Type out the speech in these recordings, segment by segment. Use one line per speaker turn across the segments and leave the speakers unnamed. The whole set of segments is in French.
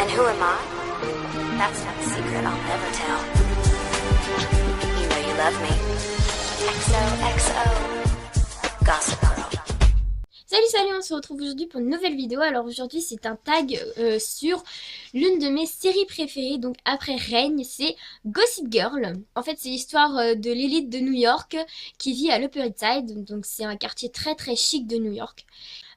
And who am I? That's not a secret I'll never tell. You know you love me. XOXO. Gossip Girl.
Salut, on se retrouve aujourd'hui pour une nouvelle vidéo. Alors aujourd'hui c'est un tag sur l'une de mes séries préférées, donc après Reign, c'est Gossip Girl. En fait c'est l'histoire de l'élite de New York qui vit à l'Upper East Side, donc c'est un quartier très très chic de New York.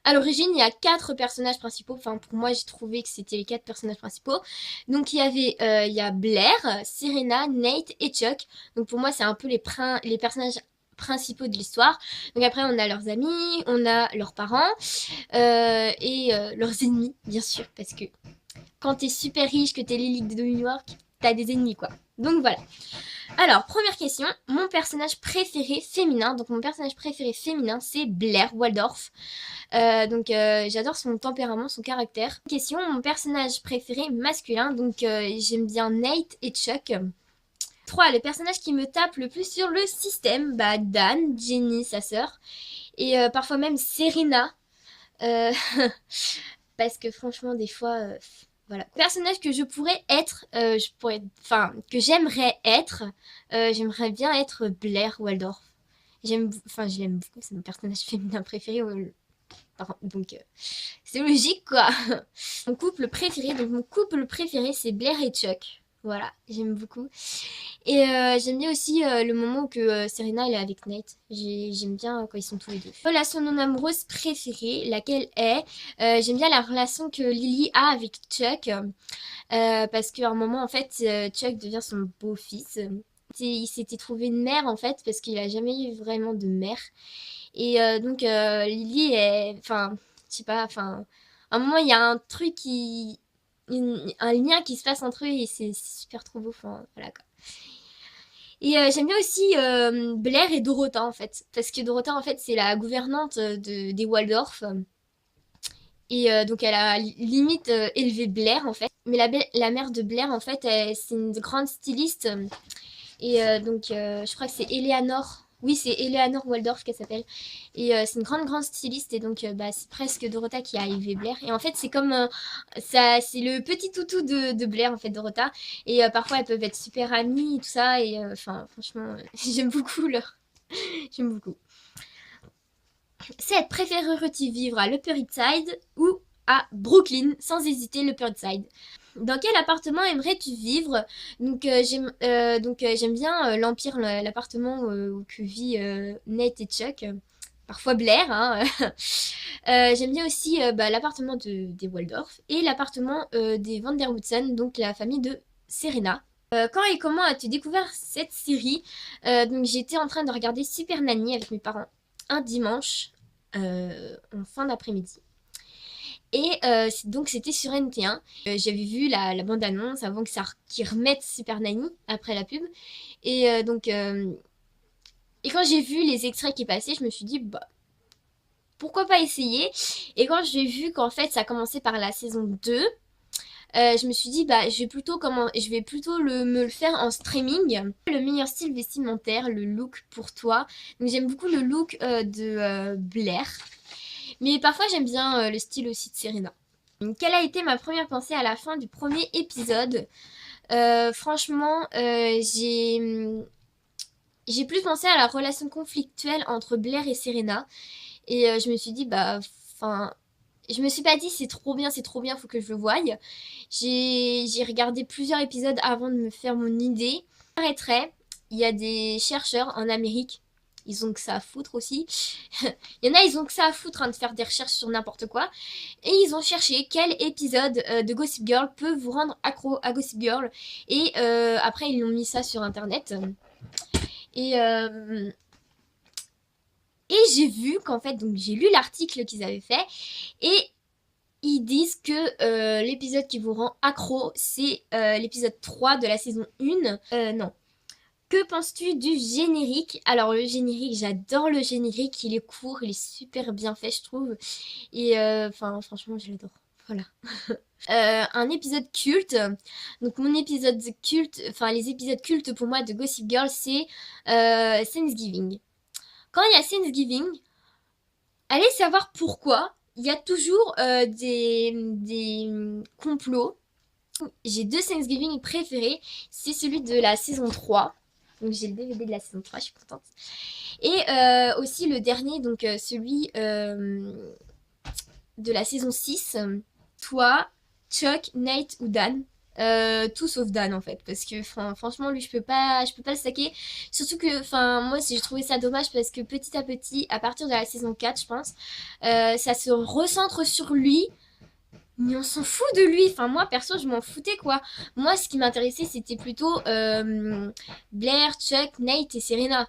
À l'origine, il y a 4 personnages principaux. Enfin, pour moi, j'ai trouvé que c'était les 4 personnages principaux. Donc, il y a Blair, Serena, Nate et Chuck. Donc, pour moi, c'est un peu les personnages principaux de l'histoire. Donc, après, on a leurs amis, on a leurs parents et leurs ennemis, bien sûr. Parce que quand t'es super riche, que t'es l'élite de New York, t'as des ennemis, quoi. Donc, voilà. Alors, première question, mon personnage préféré féminin. Donc, mon personnage préféré féminin, c'est Blair Waldorf. J'adore son tempérament, son caractère. Question, mon personnage préféré masculin. Donc, j'aime bien Nate et Chuck. 3. Le personnage qui me tape le plus sur le système, bah Dan, Jenny, sa sœur. Et parfois même Serena. Parce que franchement, des fois... voilà. Personnage que je pourrais être, que j'aimerais être, j'aimerais bien être Blair Waldorf. Je l'aime beaucoup, c'est mon personnage féminin préféré. Donc, c'est logique, quoi. Mon couple préféré, c'est Blair et Chuck. Voilà, j'aime beaucoup. Et j'aime bien aussi le moment où Serena elle est avec Nate. J'aime bien quand ils sont tous les deux. Relation non amoureuse préférée, laquelle est j'aime bien la relation que Lily a avec Chuck. Parce qu'à un moment, en fait, Chuck devient son beau-fils. Il s'était trouvé une mère, en fait, parce qu'il a jamais eu vraiment de mère. Et Lily est... Enfin, je sais pas, enfin... À un moment, il y a un truc un lien qui se passe entre eux et c'est super trop beau. Enfin, voilà, quoi. Et j'aime bien aussi Blair et Dorota, en fait. Parce que Dorota, en fait, c'est la gouvernante des Waldorf. Et donc, elle a limite élevé Blair, en fait. Mais la mère de Blair, en fait, c'est une grande styliste. Et je crois que c'est Eleanor. Oui, c'est Eleanor Waldorf qu'elle s'appelle. Et c'est une grande styliste. Et donc, c'est presque Dorota qui a élevé Blair. Et en fait, c'est comme... c'est le petit toutou de Blair, en fait, Dorota. Et parfois, elles peuvent être super amies et tout ça. Et franchement, j'aime beaucoup leur... J'aime beaucoup. 7. Préférerais-tu vivre à l'Upper East Side ou à Brooklyn? Sans hésiter, l'Upper East Side. Dans quel appartement aimerais-tu vivre? Donc j'aime bien l'Empire, l'appartement que vit Nate et Chuck. Parfois Blair, hein. J'aime bien aussi l'appartement des Waldorf et l'appartement des Van der Woodsen, donc la famille de Serena. Quand et comment as-tu découvert cette série? Donc j'étais en train de regarder Super Nanny avec mes parents un dimanche en fin d'après-midi. Et donc c'était sur NT1. J'avais vu la bande-annonce avant qu'ils remettent Super Nanny après la pub. Et et quand j'ai vu les extraits qui passaient, je me suis dit bah pourquoi pas essayer. Et quand j'ai vu qu'en fait ça commençait par la saison 2, je me suis dit bah je vais plutôt me le faire en streaming. Le meilleur style vestimentaire, le look pour toi. Donc j'aime beaucoup le look de Blair. Mais parfois j'aime bien le style aussi de Serena. Quelle a été ma première pensée à la fin du premier épisode? Franchement, j'ai plus pensé à la relation conflictuelle entre Blair et Serena. Et je me suis dit, je me suis pas dit c'est trop bien, faut que je le voie. J'ai regardé plusieurs épisodes avant de me faire mon idée. J'arrêterai. Il y a des chercheurs en Amérique. Ils ont que ça à foutre aussi. Il y en a, ils ont que ça à foutre de faire des recherches sur n'importe quoi. Et ils ont cherché quel épisode de Gossip Girl peut vous rendre accro à Gossip Girl. Et après, ils ont mis ça sur Internet. Et j'ai vu qu'en fait, donc j'ai lu l'article qu'ils avaient fait. Et ils disent que l'épisode qui vous rend accro, c'est l'épisode 3 de la saison 1. Non. Que penses-tu du générique? Alors le générique, j'adore le générique, il est court, il est super bien fait je trouve. Et franchement je l'adore. Voilà. Un épisode culte. Donc mon épisode culte, les épisodes cultes pour moi de Gossip Girl, c'est Thanksgiving. Quand il y a Thanksgiving, allez savoir pourquoi, il y a toujours des complots J'ai 2 Thanksgiving préférés. C'est celui de la saison 3. Donc j'ai le DVD de la saison 3, je suis contente. Et aussi le dernier, donc celui de la saison 6. Toi, Chuck, Nate ou Dan. Tout sauf Dan en fait, parce que franchement lui je peux pas le saquer, surtout que moi j'ai trouvé ça dommage parce que petit à petit, à partir de la saison 4 je pense, ça se recentre sur lui, mais on s'en fout de lui. Moi perso je m'en foutais quoi. Moi ce qui m'intéressait c'était plutôt Blair, Chuck, Nate et Serena.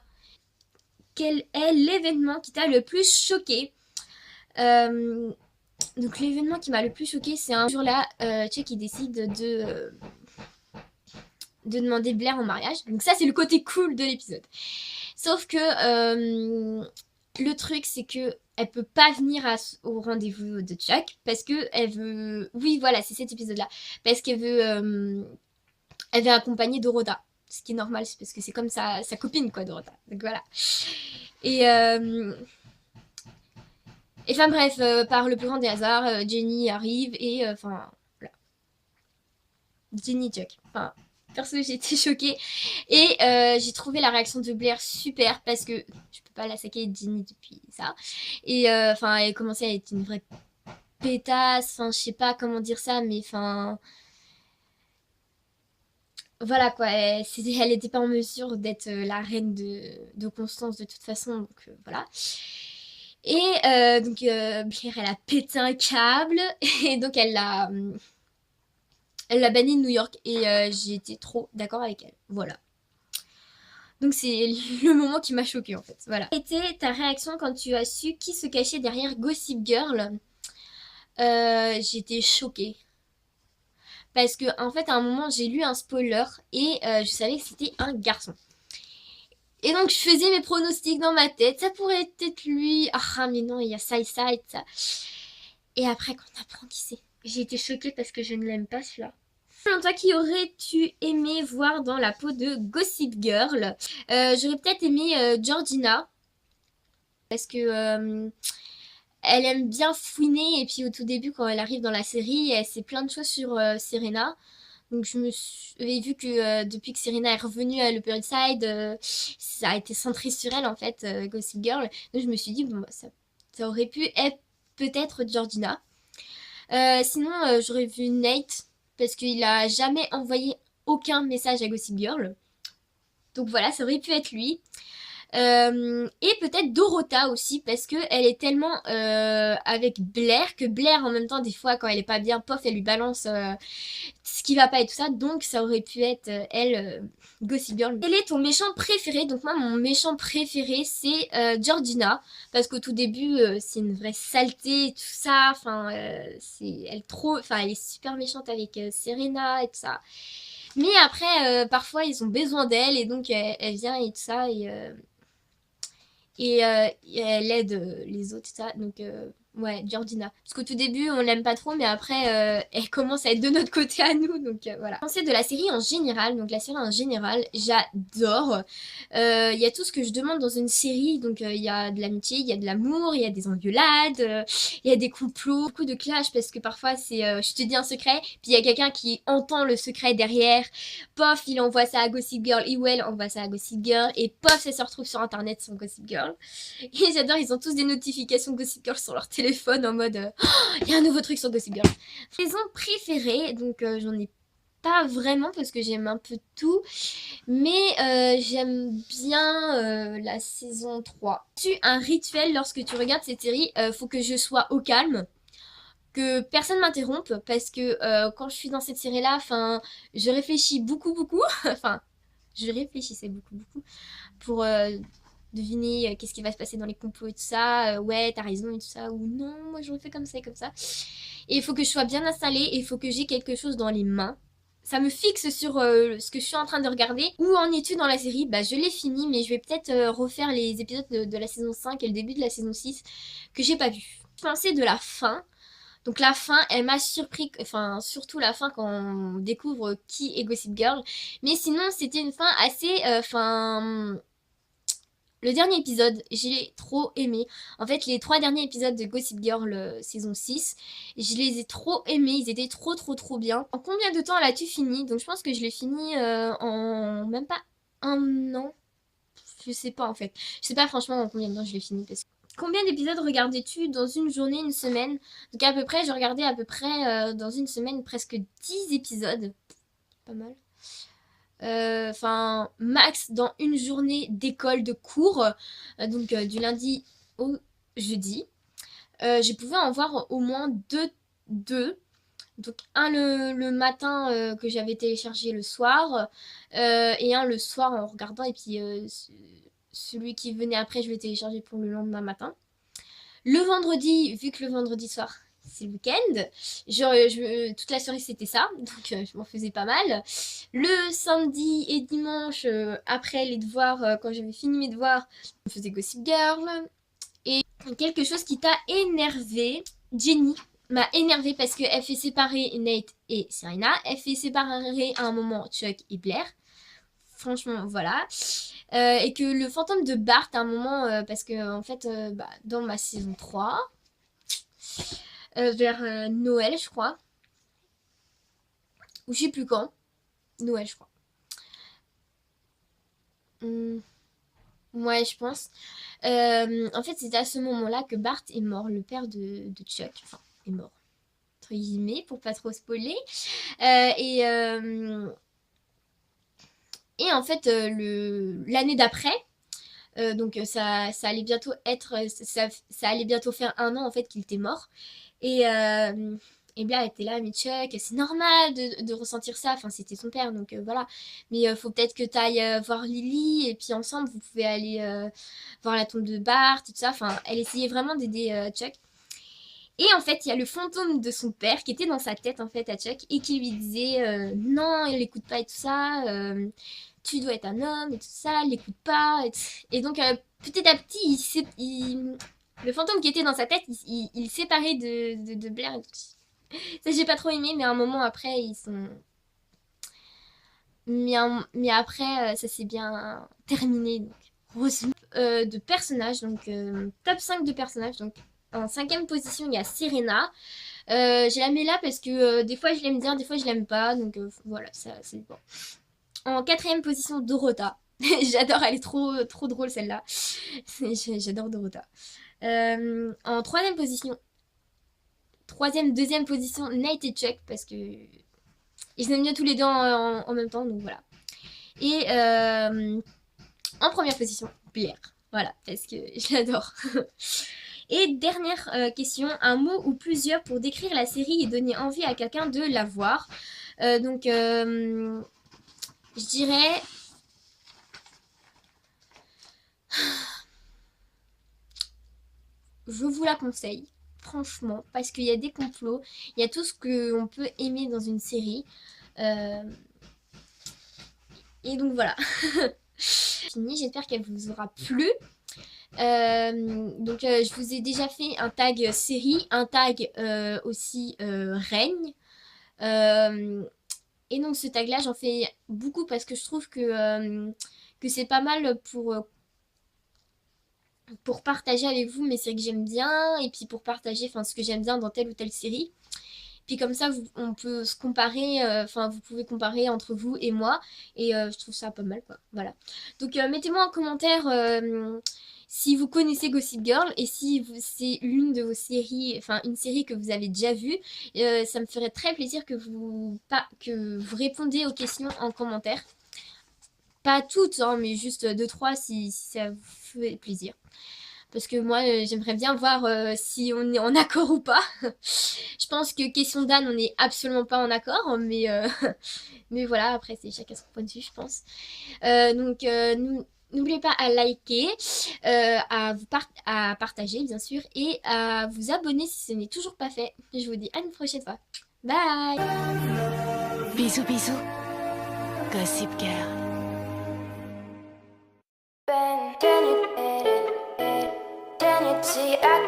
Quel est l'événement qui t'a le plus choqué? Donc l'événement qui m'a le plus choqué, c'est un jour là, Chuck il décide de demander Blair en mariage. Donc ça c'est le côté cool de l'épisode. Sauf que le truc c'est que elle peut pas venir au rendez-vous de Chuck parce que elle veut. Oui voilà c'est cet épisode là. Parce qu'elle veut elle veut accompagner Dorota. Ce qui est normal c'est parce que c'est comme sa copine quoi Dorota. Donc voilà. Et bref, par le plus grand des hasards, Jenny arrive et voilà. Jenny Chuck. Perso j'ai été choquée. Et j'ai trouvé la réaction de Blair super parce que je peux pas la saquer Jenny depuis ça. Et elle commençait à être une vraie pétasse. Je sais pas comment dire ça, mais voilà quoi, elle était pas en mesure d'être la reine de Constance de toute façon, donc voilà. Et donc Blair elle a pété un câble et donc elle l'a bannie de New York et j'ai été trop d'accord avec elle. Voilà. Donc c'est le moment qui m'a choquée en fait. Voilà. Quelle était ta réaction quand tu as su qui se cachait derrière Gossip Girl? J'étais choquée. Parce que en fait à un moment j'ai lu un spoiler et je savais que c'était un garçon. Et donc je faisais mes pronostics dans ma tête. Ça pourrait être lui. Ah mais non, il y a ça et ça et ça. Et après quand on apprend qui c'est, j'ai été choquée parce que je ne l'aime pas celui-là. Selon toi, qui aurais-tu aimé voir dans la peau de Gossip Girl? J'aurais peut-être aimé Georgina. Parce que elle aime bien fouiner. Et puis au tout début, quand elle arrive dans la série, elle sait plein de choses sur Serena. Donc je me suis vu que depuis que Serena est revenue à l'Upper East Side, ça a été centré sur elle en fait, Gossip Girl. Donc je me suis dit, bon, ça aurait pu être peut-être Georgina. Sinon, j'aurais vu Nate parce qu'il a jamais envoyé aucun message à Gossip Girl. Donc voilà, ça aurait pu être lui. Et peut-être Dorota aussi parce que elle est tellement avec Blair que Blair en même temps des fois quand elle est pas bien, pof, elle lui balance ce qui va pas et tout ça. Donc ça aurait pu être elle, Gossip Girl. Quel est ton méchant préféré? Donc moi mon méchant préféré c'est Georgina parce qu'au tout début c'est une vraie saleté et tout ça. Elle est super méchante avec Serena et tout ça. Mais après parfois ils ont besoin d'elle et donc elle vient et tout ça et elle aide les autres, tout ça. Donc, ouais, Georgina. Parce qu'au tout début, on l'aime pas trop, mais après, elle commence à être de notre côté à nous. Donc, voilà. Pensez de la série en général. Donc, la série en général, j'adore. Il y a tout ce que je demande dans une série. Donc, il y a de l'amitié, il y a de l'amour, il y a des engueulades, il y a des complots, beaucoup de clash. Parce que parfois, c'est je te dis un secret, puis il y a quelqu'un qui entend le secret derrière. Pof, il envoie ça à Gossip Girl. Ewell envoie ça à Gossip Girl. Et pof, ça se retrouve sur internet sur Gossip Girl. Et j'adore, ils ont tous des notifications Gossip Girl sur leur téléphone en mode il y a un nouveau truc sur Gossip Girl. Saison préférée, donc j'en ai pas vraiment parce que j'aime un peu tout, mais j'aime bien la saison 3. Tu as un rituel lorsque tu regardes cette série, faut que je sois au calme, que personne m'interrompe parce que quand je suis dans cette série là, je réfléchis beaucoup je réfléchissais beaucoup pour deviner qu'est-ce qui va se passer dans les complots et tout ça, ouais t'as raison et tout ça, ou non moi j'aurais fait comme ça et comme ça. Et il faut que je sois bien installée et il faut que j'ai quelque chose dans les mains. Ça me fixe sur ce que je suis en train de regarder. Où en es-tu dans la série? Bah je l'ai fini mais je vais peut-être refaire les épisodes de la saison 5 et le début de la saison 6 que j'ai pas vu. Je pensais de la fin. Donc la fin, elle m'a surpris, surtout la fin quand on découvre qui est Gossip Girl. Mais sinon c'était une fin assez, Le dernier épisode, j'ai trop aimé. En fait, les 3 derniers épisodes de Gossip Girl saison 6, je les ai trop aimés. Ils étaient trop bien. En combien de temps l'as-tu fini? Donc je pense que je l'ai fini en même pas un an. Je sais pas en fait. Je sais pas franchement en combien de temps je l'ai fini. Combien d'épisodes regardais-tu dans une journée, une semaine? Donc à peu près, je regardais à peu près dans une semaine presque 10 épisodes. Pas mal. Enfin max dans une journée d'école de cours, donc du lundi au jeudi, je pouvais en voir au moins deux. Donc un le matin que j'avais téléchargé le soir, et un le soir en regardant, et puis celui qui venait après je le téléchargeais pour le lendemain matin. Le vendredi, vu que le vendredi soir c'est le week-end, toute la soirée c'était ça, donc je m'en faisais pas mal. Le samedi et dimanche, après les devoirs, quand j'avais fini mes devoirs, je faisais Gossip Girl. Et quelque chose qui t'a énervé, Jenny m'a énervé parce qu'elle fait séparer Nate et Serena, elle fait séparer à un moment Chuck et Blair. Franchement, voilà. Et que le fantôme de Bart à un moment, parce que en fait, dans ma saison 3, vers Noël, je crois. Ou je sais plus quand. Noël, je crois. Ouais, je pense. En fait, c'est à ce moment-là que Bart est mort, le père de Chuck. Enfin, est mort. Entre guillemets, pour pas trop spoiler. Et en fait, l'année d'après, donc ça allait bientôt être, ça allait bientôt faire 1 an en fait qu'il était mort. Et Blair était là, mais Chuck, c'est normal de ressentir ça. Enfin, c'était son père, donc voilà. Mais faut peut-être que tu ailles voir Lily, et puis ensemble, vous pouvez aller voir la tombe de Bart, tout ça. Enfin, elle essayait vraiment d'aider Chuck. Et en fait, il y a le fantôme de son père qui était dans sa tête, en fait, à Chuck, et qui lui disait non, il l'écoute pas et tout ça. Tu dois être un homme et tout ça, il l'écoute pas. Et donc, petit à petit, le fantôme qui était dans sa tête, il séparait de Blair et tout. Ça, j'ai pas trop aimé, mais à un moment après, ils sont. Mais après, ça s'est bien terminé. Donc, heureusement. De personnages, donc top 5 de personnages. Donc, en 5ème position, il y a Serena. Je la mets là parce que des fois je l'aime bien, des fois je l'aime pas. Donc voilà, ça c'est bon. En 4ème position, Dorota. J'adore, elle est trop drôle celle-là. J'adore Dorota. En 3ème position, 2ème position, Nate et Chuck, parce que ils aiment bien tous les deux en même temps, donc voilà. Et en première position, Blair. Voilà, parce que je l'adore. Et dernière question, un mot ou plusieurs pour décrire la série et donner envie à quelqu'un de la voir. Donc, je dirais... Je vous la conseille, franchement, parce qu'il y a des complots, il y a tout ce qu'on peut aimer dans une série. Et donc voilà. Fini, j'espère qu'elle vous aura plu. Donc je vous ai déjà fait un tag série, un tag aussi règne. Et donc ce tag là j'en fais beaucoup parce que je trouve que c'est pas mal pour partager avec vous mes séries que j'aime bien, et puis pour partager ce que j'aime bien dans telle ou telle série. Puis comme ça, on peut se comparer, vous pouvez comparer entre vous et moi, et je trouve ça pas mal, quoi. Voilà. Donc mettez-moi en commentaire si vous connaissez Gossip Girl, et si c'est l'une de vos séries, enfin une série que vous avez déjà vue. Ça me ferait très plaisir que vous répondiez aux questions en commentaire. Pas toutes, hein, mais juste 2-3 si ça vous fait plaisir. Parce que moi, j'aimerais bien voir si on est en accord ou pas. Je pense que question d'Anne, on n'est absolument pas en accord, mais, mais voilà, après, c'est chacun son point de vue, je pense. Donc, n'oubliez pas à liker, à partager, bien sûr, et à vous abonner si ce n'est toujours pas fait. Je vous dis à une prochaine fois. Bye!
Bisous, bisous. Gossip Girl.
See, I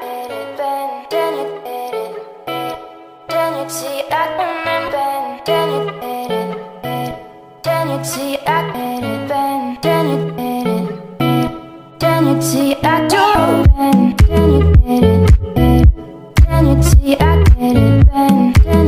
opportunity I drove and then you did it.